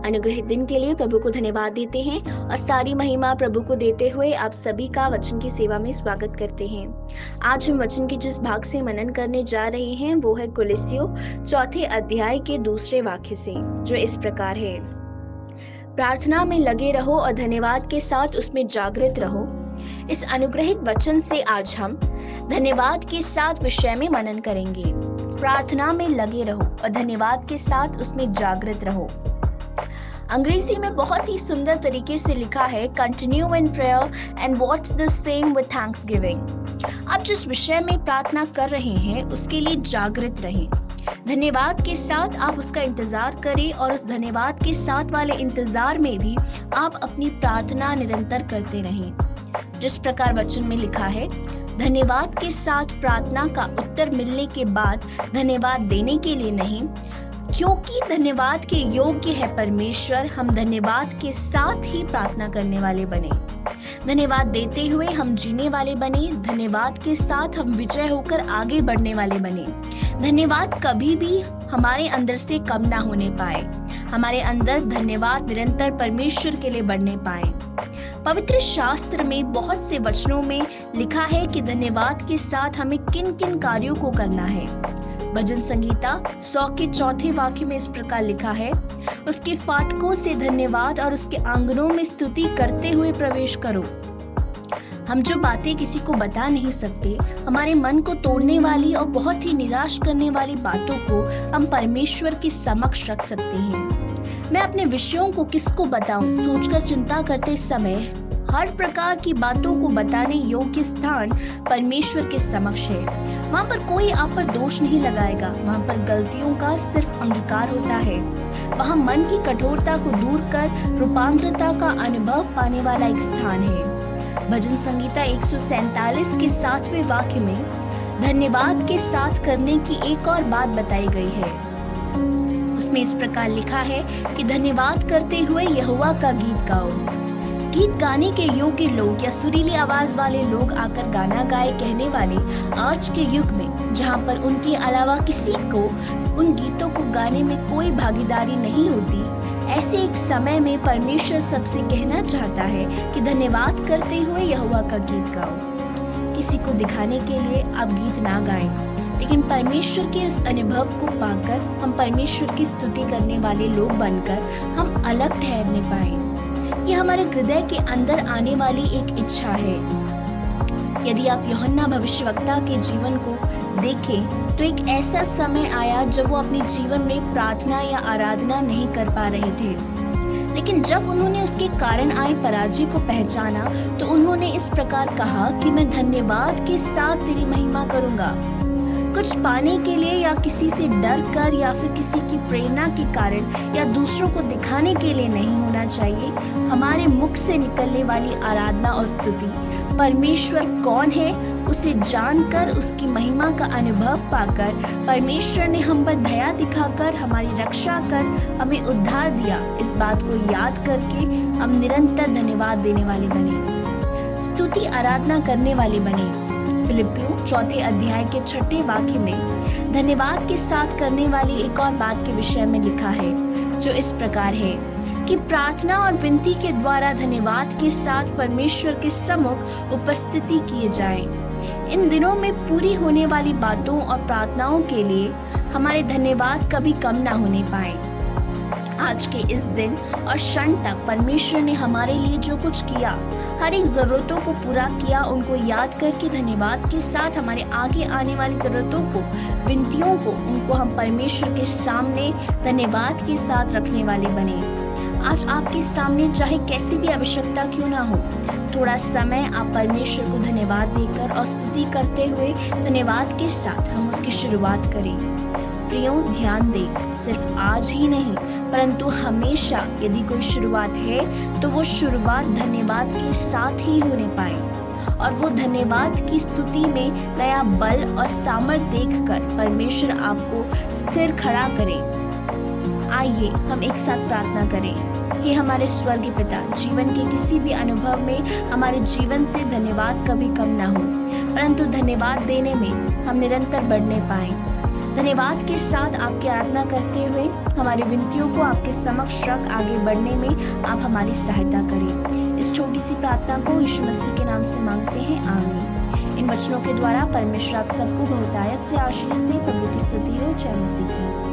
अनुग्रहित दिन के लिए प्रभु को धन्यवाद देते हैं और सारी महिमा प्रभु को देते हुए आप सभी का वचन की सेवा में स्वागत करते हैं। आज हम वचन के जिस भाग से मनन करने जा रहे हैं वो है कुलिस्सियों चौथे अध्याय के दूसरे वाक्य से, जो इस प्रकार है। प्रार्थना में लगे रहो और धन्यवाद के साथ उसमें जागृत रहो। इस अनुग्रहित वचन से आज हम धन्यवाद के साथ विषय में मनन करेंगे। प्रार्थना में लगे रहो और धन्यवाद के साथ उसमें जागृत रहो। अंग्रेजी में बहुत ही सुंदर तरीके से लिखा है, continue in prayer and watch the same with Thanksgiving. आप जिस विषय में प्रार्थना कर रहे हैं उसके लिए जागृत रहें। धन्यवाद के साथ आप उसका इंतजार करें और उस धन्यवाद के साथ वाले इंतजार में भी आप अपनी प्रार्थना निरंतर करते रहें। जिस प्रकार वचन में लिखा है, धन्यवाद के साथ प्रार्थना का उत्तर मिलने के बाद धन्यवाद देने के लिए नहीं, क्योंकि धन्यवाद के योग्य है परमेश्वर, हम धन्यवाद के साथ ही प्रार्थना करने वाले बने। धन्यवाद देते हुए हम जीने वाले बने। धन्यवाद के साथ हम विजय होकर आगे बढ़ने वाले बने। धन्यवाद कभी भी हमारे अंदर से कम ना होने पाए। हमारे अंदर धन्यवाद निरंतर परमेश्वर के लिए बढ़ने पाए। पवित्र शास्त्र में बहुत से वचनों में लिखा है कि धन्यवाद के साथ हमें किन किन कार्यों को करना है। भजन संगीता 100 के चौथे वाक्य में इस प्रकार लिखा है, उसके फाटकों से धन्यवाद और उसके आंगनों में स्तुति करते हुए प्रवेश करो। हम जो बातें किसी को बता नहीं सकते, हमारे मन को तोड़ने वाली और बहुत ही निराश करने वाली बातों को हम परमेश्वर के समक्ष रख सकते हैं। मैं अपने विषयों को किसको बताऊं, सोचकर चिंता करते समय हर प्रकार की बातों को बताने योग्य स्थान परमेश्वर के समक्ष है। वहाँ पर कोई आप पर दोष नहीं लगाएगा, वहाँ पर गलतियों का सिर्फ अंगीकार होता है। वहाँ मन की कठोरता को दूर कर रूपांतरता का अनुभव पाने वाला एक स्थान है। भजन संगीता 147 के 7वें वाक्य में धन्यवाद के साथ करने की एक और बात बताई गई है। उसमें इस प्रकार लिखा है कि धन्यवाद करते हुए यहोवा का गीत गाओ। गीत गाने के योग्य लोग या सुरीली आवाज वाले लोग आकर गाना गाए कहने वाले आज के युग में, जहां पर उनके अलावा किसी को उन गीतों को गाने में कोई भागीदारी नहीं होती, ऐसे एक समय में परमेश्वर सबसे कहना चाहता है कि धन्यवाद करते हुए यहोवा का गीत गाओ। किसी को दिखाने के लिए आप गीत ना गाएं, लेकिन परमेश्वर के उस अनुभव को पाकर हम परमेश्वर की स्तुति करने वाले लोग बनकर हम अलग ठहरने पाए। ये हमारे हृदय के अंदर आने वाली एक इच्छा है। यदि आप यूहन्ना भविष्यवक्ता के जीवन को देखें तो एक ऐसा समय आया जब वो अपने जीवन में प्रार्थना या आराधना नहीं कर पा रहे थे, लेकिन जब उन्होंने उसके कारण आए पराजय को पहचाना तो उन्होंने इस प्रकार कहा कि मैं धन्यवाद के साथ तेरी महिमा करूंगा। कुछ पाने के लिए या किसी से डर कर या फिर किसी की प्रेरणा के कारण या दूसरों को दिखाने के लिए नहीं होना चाहिए। हमारे मुख से निकलने वाली आराधना और स्तुति परमेश्वर कौन है उसे जानकर, उसकी महिमा का अनुभव पाकर, परमेश्वर ने हम पर दया दिखाकर हमारी रक्षा कर हमें उद्धार दिया, इस बात को याद करके हम निरंतर धन्यवाद देने वाले बने, स्तुति आराधना करने वाले बने। फिलिपियों 4 अध्याय के 6 वाक्य में धन्यवाद के साथ करने वाली एक और बात के विषय में लिखा है, जो इस प्रकार है कि प्रार्थना और विनती के द्वारा धन्यवाद के साथ परमेश्वर के सम्मुख उपस्थिति किए जाएं। इन दिनों में पूरी होने वाली बातों और प्रार्थनाओं के लिए हमारे धन्यवाद कभी कम ना होने पाए। आज के इस दिन और क्षण तक परमेश्वर ने हमारे लिए जो कुछ किया, हर एक जरूरतों को पूरा किया, उनको याद करके धन्यवाद के साथ हमारे आगे आने वाली जरूरतों को, विनतियों को, उनको हम परमेश्वर के सामने धन्यवाद के साथ रखने वाले बने। आज आपके सामने चाहे कैसी भी आवश्यकता क्यों ना हो, थोड़ा समय आप परमेश्वर को धन्यवाद देकर और स्तुति करते हुए धन्यवाद के साथ हम उसकी शुरुआत करें। प्रियों, ध्यान दें, सिर्फ आज ही नहीं परंतु हमेशा यदि कोई शुरुआत है तो वो शुरुआत धन्यवाद के साथ ही होने पाए और वो धन्यवाद की स्तुति में नया बल और सामर्थ्य देखकर परमेश्वर आपको स्थिर खड़ा करे। आइए हम एक साथ प्रार्थना करें। हे हमारे स्वर्गीय पिता, जीवन के किसी भी अनुभव में हमारे जीवन से धन्यवाद कभी कम ना हो, परंतु धन्यवाद देने में हम निरंतर बढ़ने पाए। धन्यवाद के साथ आपकी आराधना करते हुए हमारी विनतियों को आपके समक्ष रख आगे बढ़ने में आप हमारी सहायता करें। इस छोटी सी प्रार्थना को यीशु मसीह के नाम से मांगते हैं, आमीन। इन वचनों के द्वारा परमेश्वर आप सबको बहुतायत से आशीष दे। प्रभु की स्तुति हो। जय मसीह की।